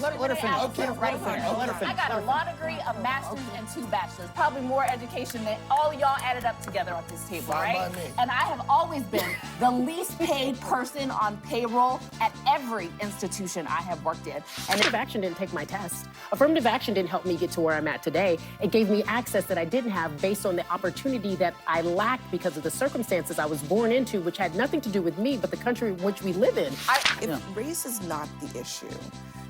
Let her finish. Okay, Let her finish. I got a law degree, a master's, and 2 bachelors. Probably more education than all of y'all added up together at this table, Fine right? by me. And I have always been the least paid person on payroll at every institution I have worked in. And Affirmative action didn't take my test. Affirmative action didn't help me get to where I'm at today. It gave me access that I didn't have based on the opportunity that I lacked because of the circumstances I was born into, which had nothing to do with me, but the country in which we live in. If race is not the issue,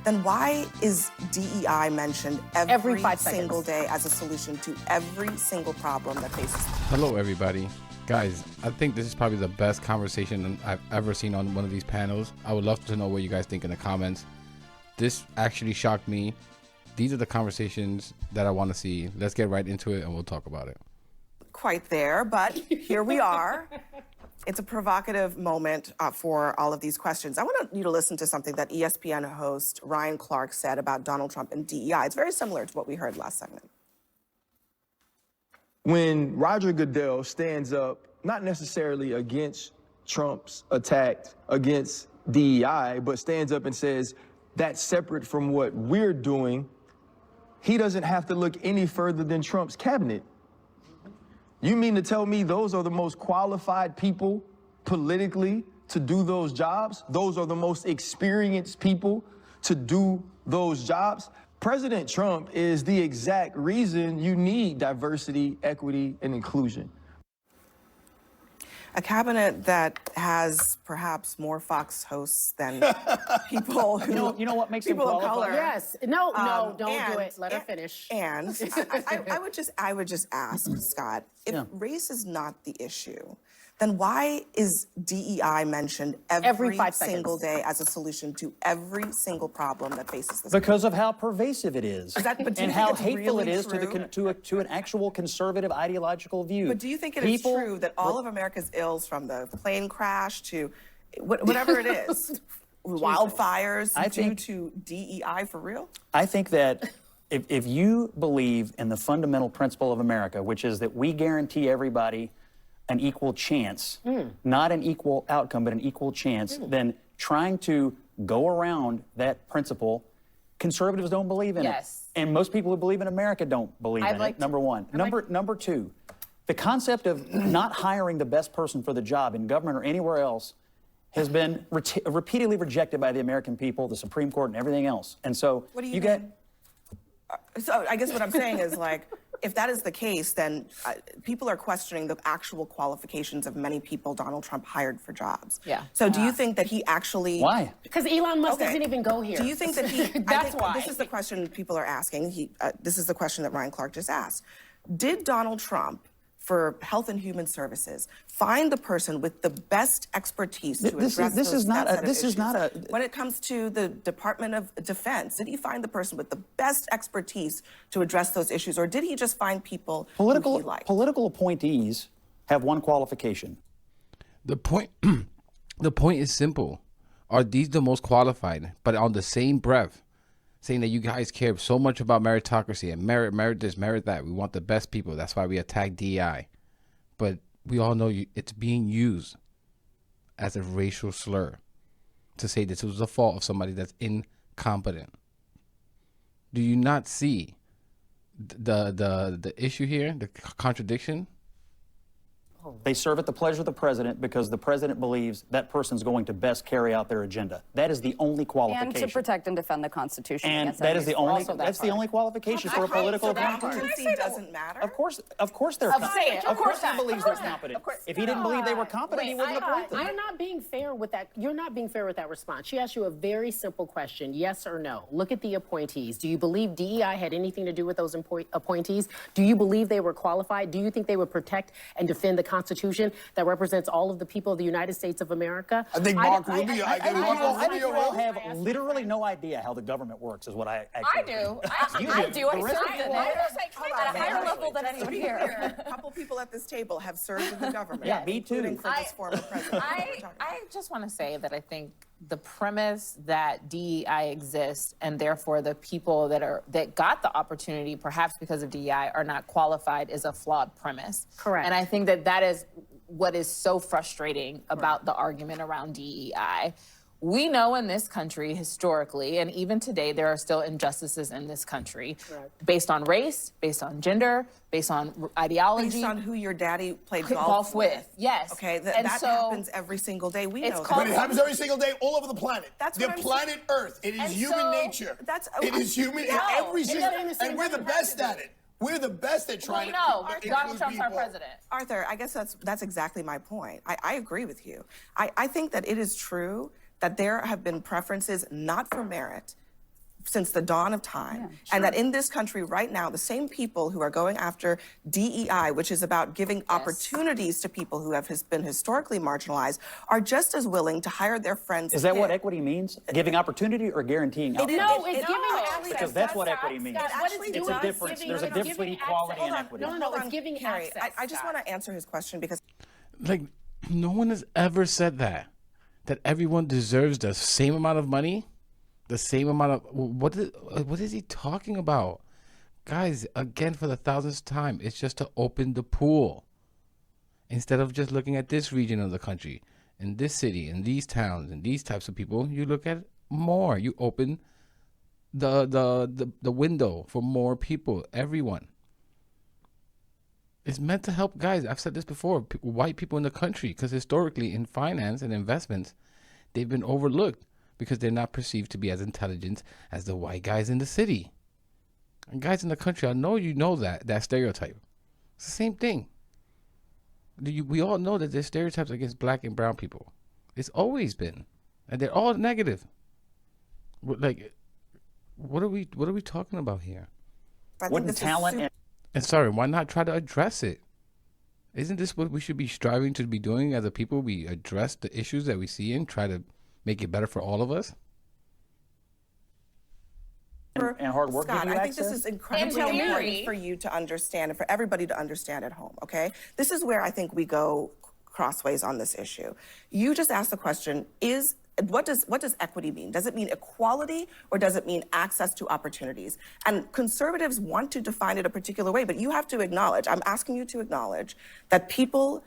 then why is DEI mentioned every 5 single seconds. day as a solution to every single problem that faces? Hello, everybody. Guys, I think this is probably the best conversation I've ever seen on one of these panels. I would love to know what you guys think in the comments. This actually shocked me. These are the conversations that I want to see. Let's get right into it and we'll talk about it. Quite there, but here we are. It's a provocative moment for all of these questions. I want you to listen to something that ESPN host Ryan Clark said about Donald Trump and DEI. It's very similar to what we heard last segment. When Roger Goodell stands up, not necessarily against Trump's attack against DEI, but stands up and says, that's separate from what we're doing, he doesn't have to look any further than Trump's cabinet. You mean to tell me those are the most qualified people politically to do those jobs? Those are the most experienced people to do those jobs? President Trump is the exact reason you need diversity, equity, and inclusion. A cabinet that has perhaps more Fox hosts than people who... You know what makes them people of qualified? color. Yes. No, don't do and- it. Let her finish. And I would just ask, Scott, if race is not the issue, then why is DEI mentioned every 5 single seconds. day as a solution to every single problem that faces this Because of how pervasive it is, but do you and think how it's hateful really it is true? to an actual conservative ideological view. But do you think it is true that all of America's ills, from the plane crash to whatever it is, wildfires, due to DEI for real? I think that if you believe in the fundamental principle of America, which is that we guarantee everybody an equal chance, not an equal outcome, but an equal chance, then trying to go around that principle, conservatives don't believe in it. And most people who believe in America don't believe in it, number one. Number two, the concept of not hiring the best person for the job in government or anywhere else has been repeatedly rejected by the American people, the Supreme Court, and everything else. And so What do you mean? So I guess what I'm saying is, like, if that is the case, then people are questioning the actual qualifications of many people Donald Trump hired for jobs. Yeah. So do you think that he actually... Why? Because Elon Musk doesn't even go here. Do you think that he... That's why. This is the question people are asking. This is the question that Ryan Clark just asked. Did Donald Trump, for Health and Human Services, find the person with the best expertise to address this is not a when it comes to the Department of Defense, did he find the person with the best expertise to address those issues, or did he just find people who he liked? Political appointees have one qualification. The point is simple. Are these the most qualified? But on the same breath, saying that you guys care so much about meritocracy and merit this, merit that. We want the best people. That's why we attack DEI. But we all know it's being used as a racial slur to say this was the fault of somebody that's incompetent. Do you not see the issue here, the contradiction? They serve at the pleasure of the president because the president believes that person's going to best carry out their agenda. That is the only qualification. And to protect and defend the Constitution. And that is the only. That's the only qualification for a political appointee. Competency doesn't matter. Of course they're competent. Of course he believes they're competent. If he didn't believe they were competent, he wouldn't appoint them. I'm not being fair with that. You're not being fair with that response. She asked you a very simple question, yes or no. Look at the appointees. Do you believe DEI had anything to do with those appointees? Do you believe they were qualified? Do you think they would protect and defend the Constitution that represents all of the people of the United States of America? I think Mark Rubio... I think you all have literally no idea how the government works, is what I actually do. I You do. I The rest served of in you it at a higher level than anyone here. A couple people at this table have served in the government. Yeah, me too. Including for this former president. I just want to say that I think the premise that DEI exists and therefore the people that got the opportunity, perhaps because of DEI, are not qualified is a flawed premise. Correct. And I think that is what is so frustrating about the argument around DEI. We know in this country historically, and even today, there are still injustices in this country based on race, based on gender, based on ideology. Based on who your daddy played golf with. Yes. Okay, And that so happens every single day. We it's know called- that. But it happens every single day all over the planet. That's the what I'm planet Earth. It is And human so- nature. It is human. No, every it single, doesn't and we're the best at it. We're the best at trying We to. know include Donald Trump's our people. president. Arthur, I guess that's exactly my point. I agree with you. I think that it is true that there have been preferences not for merit since the dawn of time, and that in this country right now, the same people who are going after DEI, which is about giving opportunities to people who have been historically marginalized, are just as willing to hire their friends. Is that what kid. equity means? Giving opportunity or guaranteeing outcomes? No, it's giving access. Because that's what equity means. Scott, what it's It's doing a is difference. giving- There's a it's difference giving between equality access. and Hold on. equity. No, Hold it's on, giving Carrie. access. I just Scott. want to answer his question because Like, no one has ever said that everyone deserves the same amount of money, the same amount of what is he talking about? Guys, again, for the thousandth time, it's just to open the pool. Instead of just looking at this region of the country, in this city, in these towns, and these types of people, you look at more. You open the window for more people, everyone. It's meant to help, guys. I've said this before, white people in the country, because historically in finance and investments, they've been overlooked because they're not perceived to be as intelligent as the white guys in the city. And guys in the country, I know you know that stereotype. It's the same thing. We all know that there's stereotypes against black and brown people. It's always been, and they're all negative. Like, what are we talking about here? I think Wouldn't this is talent super- and And sorry, why not try to address it? Isn't this what we should be striving to be doing as a people? We address the issues that we see and try to make it better for all of us. and hard work Scott, give you I think this access? is incredibly In important theory. for you to understand and for everybody to understand at home, okay? This is where I think we go crossways on this issue. You just asked the question, what does equity mean? Does it mean equality or does it mean access to opportunities? And conservatives want to define it a particular way, but you have to acknowledge, I'm asking you to acknowledge that people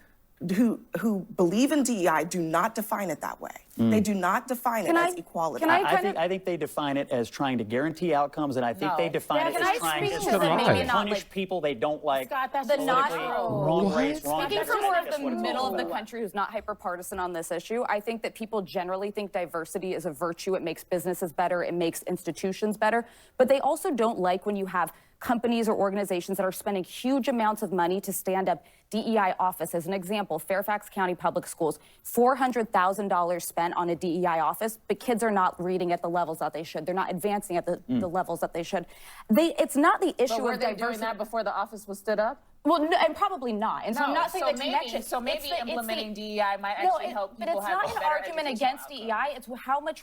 who believe in DEI do not define it that way. They do not define it as equality. I think they define it as trying to guarantee outcomes, and I think they No. define it Can as I trying speak to to the lie. maybe not punish like people they don't like. Scott, that's the just not politically, wrong race, wrong Speaking gender. for I more think of that's the what it's middle all of the about. country who's not hyper-partisan on this issue, I think that people generally think diversity is a virtue. It makes businesses better. It makes institutions better. But they also don't like when you have companies or organizations that are spending huge amounts of money to stand up DEI office. As an example, Fairfax County Public Schools, $400,000 spent on a DEI office, but kids are not reading at the levels that they should. They're not advancing at the levels that they should. It's not the issue But were of they doing diversity. that before the office was stood up? Well, no, and probably not. And so I'm not saying so the maybe, connection. So maybe it's the- implementing DEI might No, actually help people but it's have not a an better argument educational against DEI. It's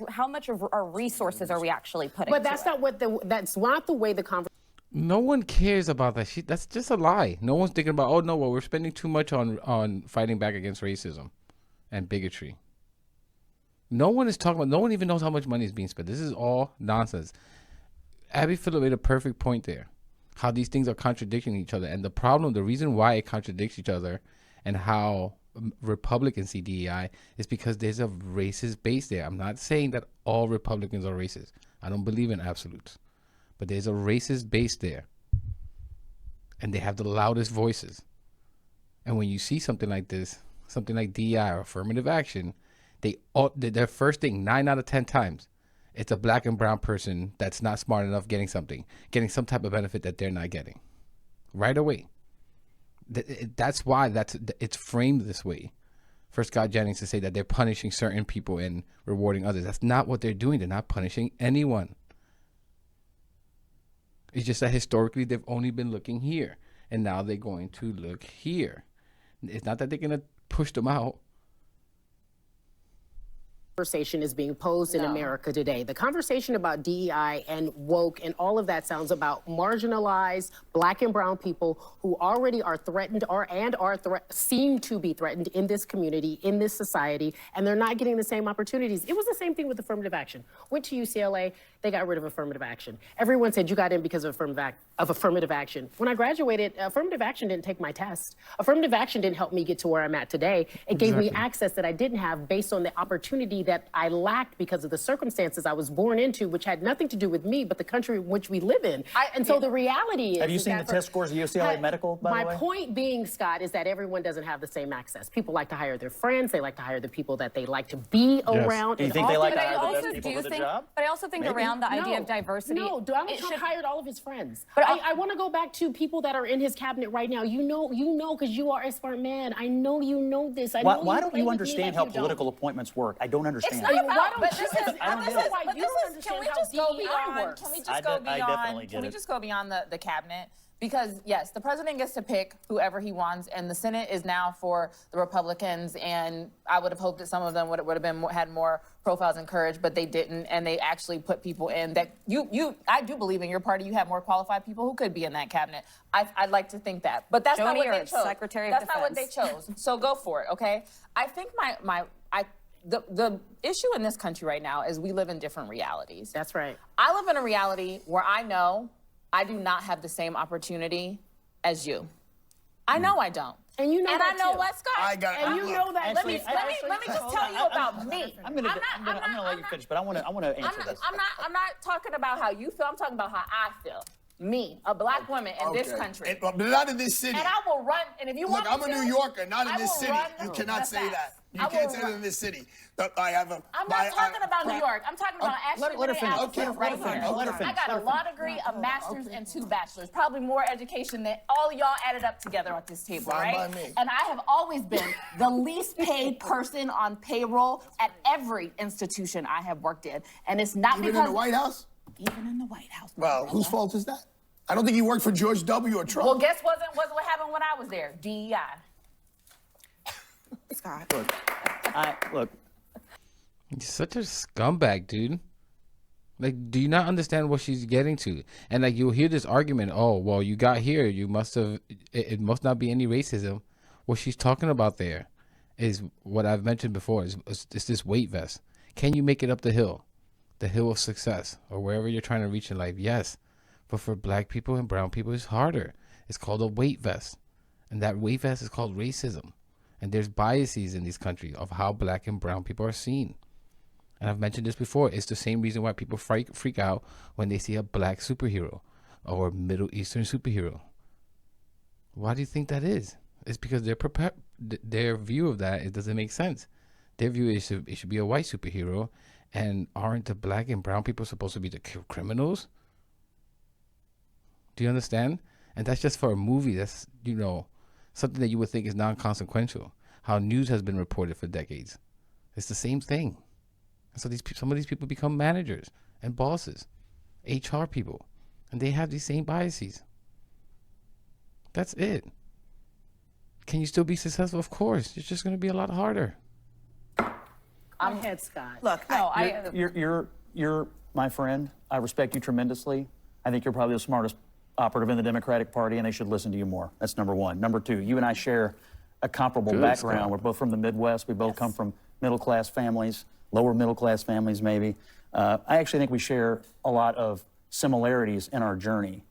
how much of our resources are we actually putting? But to that's it. not what that's not the way the conversation. No one cares about that shit. That's just a lie. No one's thinking about, oh no, well, we're spending too much on fighting back against racism and bigotry. No one is talking about, no one even knows how much money is being spent. This is all nonsense. Abby Phillip made a perfect point there. How these things are contradicting each other. And the reason why it contradicts each other and how Republicans see DEI is because there's a racist base there. I'm not saying that all Republicans are racist. I don't believe in absolutes. But there's a racist base there. And they have the loudest voices. And when you see something like this, something like DEI or affirmative action, their first thing, 9 out of 10 times, it's a black and brown person that's not smart enough getting some type of benefit that they're not getting. Right away. That's why it's framed this way. For Scott Jennings to say that they're punishing certain people and rewarding others. That's not what they're doing. They're not punishing anyone. It's just that historically they've only been looking here. And now they're going to look here. It's not that they're going to push them out. Conversation is being posed in America today. The conversation about DEI and woke and all of that sounds about marginalized black and brown people who already are threatened seem to be threatened in this community, in this society, and they're not getting the same opportunities. It was the same thing with affirmative action. Went to UCLA, they got rid of affirmative action. Everyone said you got in because of affirmative action. When I graduated, affirmative action didn't take my test. Affirmative action didn't help me get to where I'm at today. It gave me access that I didn't have based on the opportunity that I lacked because of the circumstances I was born into, which had nothing to do with me, but the country in which we live in. And so the reality is— Have you seen the test scores of UCLA Medical, by the way? My point being, Scott, is that everyone doesn't have the same access. People like to hire their friends. They like to hire the people that they like to be around. Do you and think they like to But I hire the also best people do for the think, job? but I also think around the idea of diversity. No, Donald it Trump should- hired all of his friends. But I want to go back to people that are in his cabinet right now. You know, because you are a smart man. I know you know this. I know Why don't play you with me understand like how you political don't. appointments work? I don't understand. It's not Why about, don't but you- this is, I don't but get this it. is, Why but you this don't is, can we understand how just go DEI beyond, works. can we I just go definitely beyond, get can we it. just go beyond the cabinet? Because yes, the president gets to pick whoever he wants, and the Senate is now for the Republicans. And I would have hoped that some of them would have been had more profiles and courage, but they didn't, and they actually put people in that I do believe in your party you have more qualified people who could be in that cabinet. I'd like to think that, but that's not Joni what they Ernst, chose. Secretary of That's not what they Defense. chose. So go for it, okay? I think the issue in this country right now is we live in different realities. That's right. I live in a reality where I know I do not have the same opportunity as you. I know I don't. And you know and that I know too. what, Scott? I got it. And you know that. Let me just tell you about me. I'm gonna let you finish, but I want to answer this. I'm not talking about how you feel. I'm talking about how I feel. Me, a black woman in this country. But not in this city. And I will run. And if you want Look, me I'm a to, New Yorker, not in I this will city. run You the cannot say facts. that. You I can't will say that run. in this city. I have a. I'm not talking about New York. I'm talking about Ashley let her finish. Renee Okay, right let her finish. here. Let her I finish. got Let a her law degree, a master's, and 2 bachelors. Probably more education than all of y'all added up together at this table, Fine right? by me. And I have always been the least paid person on payroll at every institution I have worked in. And it's not Even because in the White House? even in the White House. Well, whose fault is that? I don't think you worked for George W. or Trump. Well, guess what happened when I was there? DEI. Scott. Look, He's such a scumbag, dude. Like, do you not understand what she's getting to? And like, you'll hear this argument, oh, well, you got here, you must have, it must not be any racism. What she's talking about there is what I've mentioned before, is this weight vest. Can you make it up the hill of success, or wherever you're trying to reach in life? Yes. But for black people and brown people, it's harder. It's called a weight vest. And that weight vest is called racism. And there's biases in this country of how black and brown people are seen. And I've mentioned this before. It's the same reason why people freak out when they see a black superhero or a Middle Eastern superhero. Why do you think that is? It's because their view of that, it doesn't make sense. Their view is it should be a white superhero, and aren't the black and brown people supposed to be the criminals? Do you understand? And that's just for a movie. That's, something that you would think is non-consequential. How news has been reported for decades. It's the same thing. And so some of these people become managers and bosses, HR people, and they have these same biases. That's it. Can you still be successful? Of course. It's just going to be a lot harder. I'm head Scott. Look, you're my friend. I respect you tremendously. I think you're probably the smartest operative in the Democratic Party, and they should listen to you more. That's number one. Number two, you and I share a comparable background. Scott. We're both from the Midwest. We both come from middle-class families, lower middle-class families maybe. I actually think we share a lot of similarities in our journey.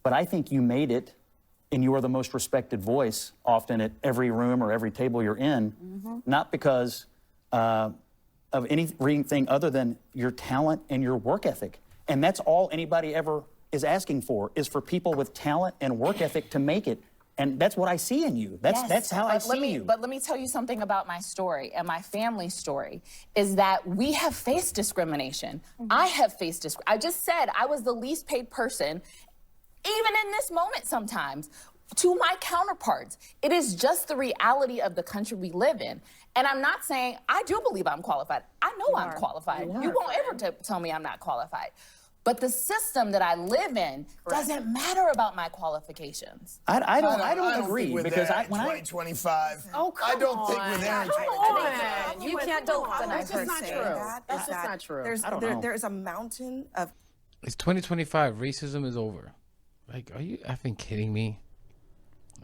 But I think you made it, and you are the most respected voice often at every room or every table you're in, not because of anything other than your talent and your work ethic. And that's all anybody ever is asking for, is for people with talent and work ethic to make it. And that's what I see in you. That's how I see you. But let me tell you something about my story and my family's story, is that we have faced discrimination. I have faced discrimination. I just said I was the least paid person, even in this moment sometimes, to my counterparts. It is just the reality of the country we live in. And I'm not saying, I do believe I'm qualified. I know I'm qualified. You won't ever tell me I'm not qualified. But the system that I live in doesn't matter about my qualifications. I don't agree, think we're because there in when 2025. Oh, come I don't think we're there in 2025. on. You can't deny That's just not saying true. that That's is just that not true. There's a mountain of It's 2025. Racism is over. Like, are you effing kidding me?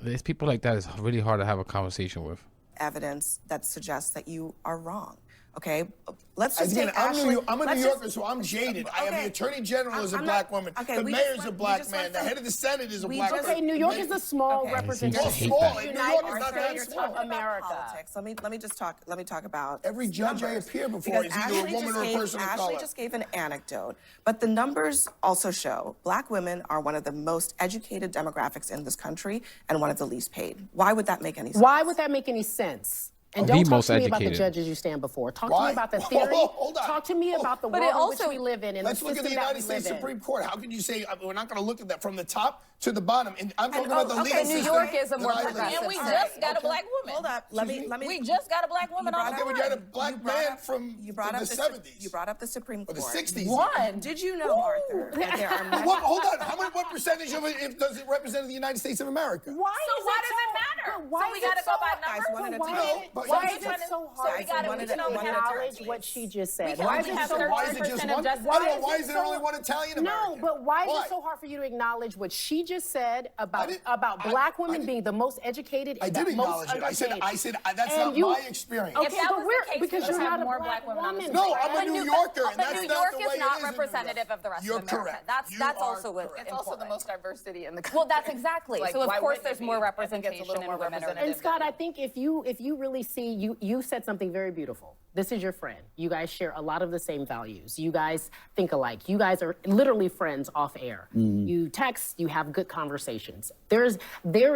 There's people like that. It's really hard to have a conversation with. evidence that suggests that you are wrong. Okay, let's just Again, take I'm Ashley. I'm a let's New just- Yorker, so I'm jaded. I am Okay. the Attorney General is a I'm black not- woman. okay, The we just mayor's a went- we black just man. went The from- head of the Senate is a we black just- woman. Okay, New York is a small Okay. representation It seems small. of the New United York is not that States small. of America. Politics. Let me just talk. Let me talk about Every judge I numbers. appear before Because is either a Ashley woman just or a gave- person of Ashley color. just gave an anecdote, but the numbers also show black women are one of the most educated demographics in this country and one of the least paid. Why would that make any sense? Why would that make any sense? And The don't talk most to me about the educated. judges you stand before. Talk to Why? me about the Whoa, theory. hold on. Talk to me about the But world it in which also- we live in and Let's the look at system the that United we States live in. Supreme Court. How can you say we're not going to look at that from the top to the bottom? And I'm talking about the okay, legal New system York is a that more I live in. progressive And we state. just got a black woman. Hold up. Let me. We just got a black woman on Okay, the but you had a board. black You brought man up- from you brought the up the 70s. You brought up the Supreme Or Court. the 60s. One. Did you know, Arthur, that there are many? What, hold on. What percentage of it does it represent the United States of America? Why So is why it does so- it matter? but why So we is gotta it go so by hard- numbers? Guys, one at a Why time. is it- but why you is just- it so So hard we gotta- for we you can to only have acknowledge two what she just said? can Why only is it have so thirty hard? Why is it just 30% of one? justices. By the way, is why it is there so- only one Italian American? No, but why is it so hard for you to acknowledge what she just said about black women being the most educated I and did the most acknowledge it. I said underpaid? that's And not you- my experience. Okay, If that but was we're the case, because we you're would have not a more black black women on the woman. No, Right. I'm a But New Yorker, and but that's New not York the way is it not is in New York. representative of the rest You're of America. correct. That's You that's are also what correct. It's also the most diversity in the country. Well, that's exactly. Like, So of why course wouldn't there's it more be? I think it's a representation little in more women or representative. And Scott, I think if you really see you said something very beautiful. This is your friend. You guys share a lot of the same values. You guys think alike. You guys are literally friends off air. You text, you have good conversations. There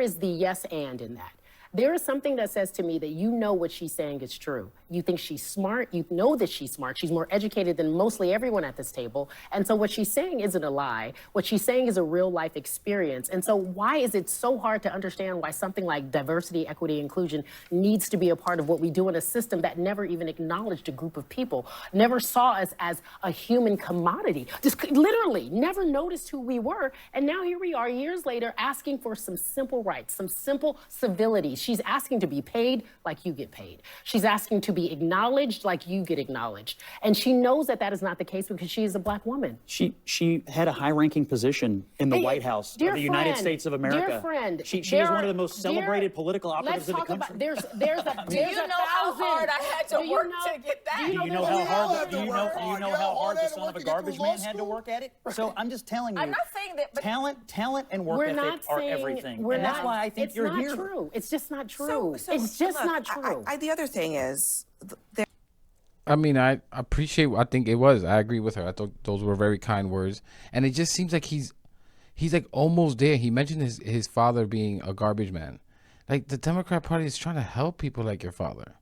is the yes and in that. There is something that says to me that you know what she's saying is true. You think she's smart. You know that she's smart. She's more educated than mostly everyone at this table. And so what she's saying isn't a lie. What she's saying is a real life experience. And so why is it so hard to understand why something like diversity, equity, inclusion needs to be a part of what we do in a system that never even acknowledged a group of people, never saw us as a human commodity, just literally never noticed who we were. And now here we are years later asking for some simple rights, some simple civility. She's asking to be paid like you get paid. She's asking to be acknowledged like you get acknowledged. And she knows that that is not the case because she is a black woman. She had a high-ranking position in the Hey, White House of dear the United friend, States of America. Dear friend, she there was one of are- the most celebrated political operatives in the country. There's a Do you know how hard I had to work to get that? Do you know there's how a hard? lot Do to you know? work Do you on. know You how know hard how the hard son to of a work to get garbage through man law had to school? work at it? So I'm just telling you. I'm not saying that, but Talent and work We're ethic not are saying everything, we're and that's not, why I think it's you're not here. true. It's just not true. It's just look, not true. The other thing is, I mean, I appreciate. I think it was. I agree with her. I thought those were very kind words, and it just seems like he's like almost there. He mentioned his father being a garbage man. Like the Democrat Party is trying to help people like your father,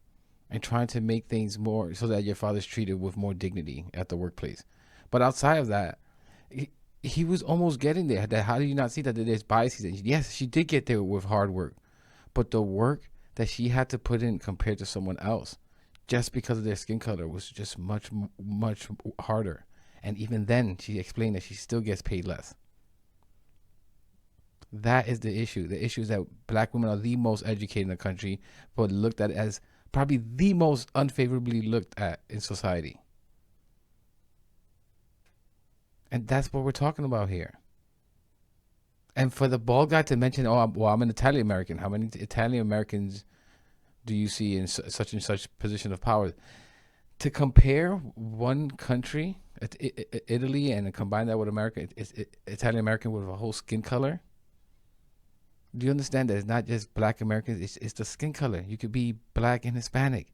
and trying to make things more so that your father's treated with more dignity at the workplace. But outside of that, he was almost getting there. That how do you not see that there's biases? And yes, she did get there with hard work, but the work that she had to put in compared to someone else, just because of their skin color, was just much harder. And even then, she explained that she still gets paid less. That is the issue. The issue is that black women are the most educated in the country, but looked at as probably the most unfavorably looked at in society. And that's what we're talking about here. And for the bald guy to mention, I'm an Italian American. How many Italian Americans do you see in such and such position of power? To compare one country, Italy, and combine that with America, Italian American with a whole skin color. Do you understand that it's not just black Americans? It's the skin color. You could be black and Hispanic,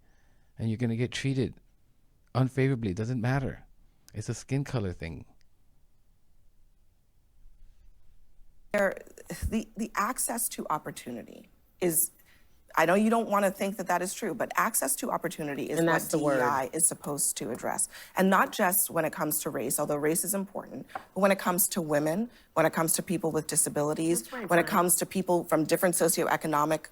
and you're gonna get treated unfavorably. It doesn't matter. It's a skin color thing. the access to opportunity is, I know you don't want to think that that is true, but access to opportunity is And what that's the word. DEI is supposed to address. And not just when it comes to race, although race is important, but when it comes to women, when it comes to people with disabilities, That's right, when it Brian. comes to people from different socioeconomic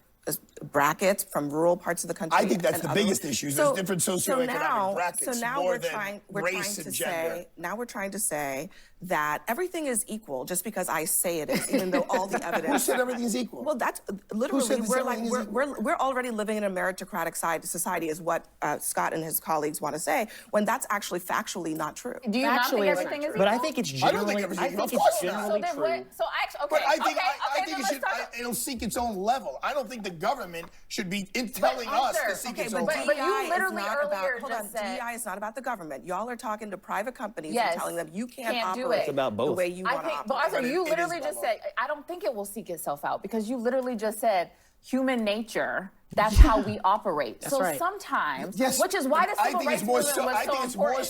brackets, from rural parts of the country. I think that's and the other- biggest issue. There's different socioeconomic brackets So now more we're than trying race to and gender. say, now we're trying to say that everything is equal just because I say it is, even though all the evidence. Who said everything is equal? Well, that's literally, said this we're like, everything is we're already living in a meritocratic society is what Scott and his colleagues want to say, when that's actually factually not true. Do you not Factually, think it's everything not is true. But equal? I think it's I don't generally, think everything- of it's course not. generally So then true. what? So actually, okay, But I think okay, I think then it let's should. talk. It'll seek its own level. I don't think the government government should be telling us to seek its own. but you literally is not about, earlier hold just on, said- DEI is not about the government. Y'all are talking to private companies Yes. and telling them you can't do operate it. It's about both. the way you I want to think, but operate. Arthur, you it is literally about just both. said, I don't think it will seek itself out because you literally just said human nature. That's how we operate. So right. sometimes, Yes, which is why the I civil think rights it's more movement so- was I so think it's more important.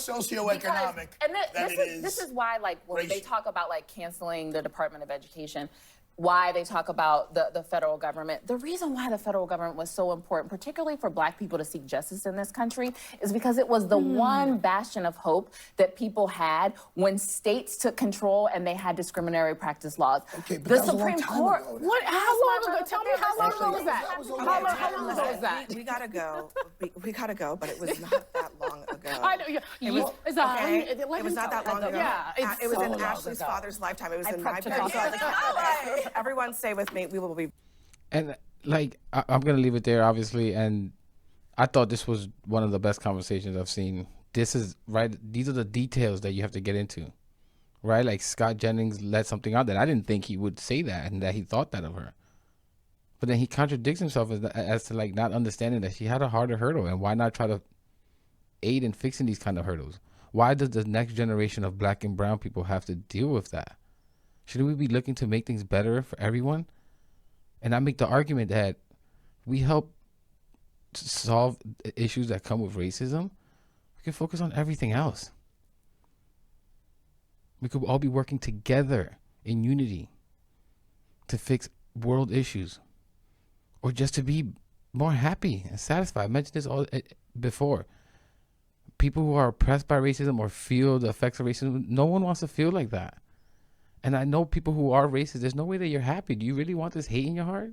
socioeconomic than it is This is why, like, when they racial. talk about like canceling the Department of Education, why they talk about the federal government. The reason why the federal government was so important, particularly for Black people to seek justice in this country, is because it was the one bastion of hope that people had when states took control and they had discriminatory practice laws. Okay, but the that was a long Supreme time Court. ago. What? How long ago? Tell me how long ago was that? That was a How long long time ago ago. was that? We gotta go. We gotta go, but it was not that long ago. I know. It was, It's okay? let It was him not that tell long it. ago. Yeah, it's It was so in long Ashley's ago. father's lifetime. It was in my prepped to parents' talk about lifetime. Everyone stay with me. We will be. And like I'm gonna leave it there, obviously. And I thought this was one of the best conversations I've seen. This is right. These are the details that you have to get into, right? Like Scott Jennings let something out that I didn't think he would say that and that he thought that of her. But then he contradicts himself as to like not understanding that she had a harder hurdle, and why not try to aid in fixing these kind of hurdles? Why does the next generation of Black and brown people have to deal with that? Shouldn't we be looking to make things better for everyone? And I make the argument that we help solve issues that come with racism. We can focus on everything else. We could all be working together in unity to fix world issues, or just to be more happy and satisfied. I mentioned this all before. People who are oppressed by racism or feel the effects of racism, no one wants to feel like that. And I know people who are racist, there's no way that you're happy. Do you really want this hate in your heart?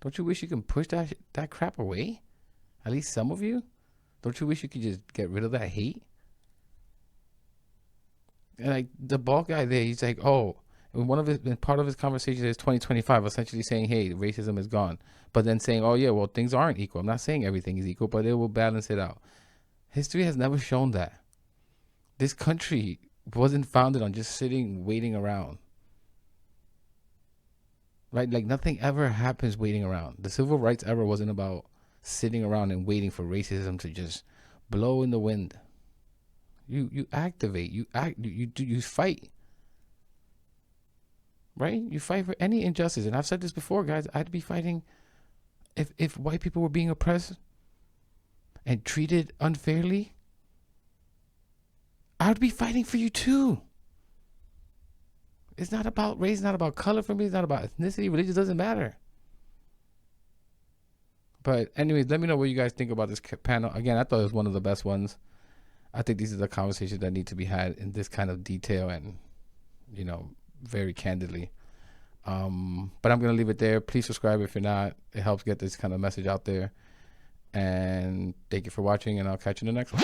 Don't you wish you can push that crap away? At least some of you? Don't you wish you could just get rid of that hate? And like the bald guy there, he's like, oh, and part of his conversation is 2025, essentially saying, hey, racism is gone. But then saying, oh yeah, well, things aren't equal. I'm not saying everything is equal, but it will balance it out. History has never shown that. This country wasn't founded on just sitting, waiting around. Right? Like nothing ever happens waiting around. The civil rights era wasn't about sitting around and waiting for racism to just blow in the wind. You activate, you fight. Right? You fight for any injustice. And I've said this before, guys, I'd be fighting if white people were being oppressed and treated unfairly. I would be fighting for you too. It's not about race, it's not about color for me, it's not about ethnicity, religion doesn't matter. But anyways, let me know what you guys think about this panel. Again, I thought it was one of the best ones. I think these are the conversations that need to be had in this kind of detail and, you know, very candidly. But I'm going to leave it there. Please subscribe if you're not. It helps get this kind of message out there. And thank you for watching, and I'll catch you in the next one.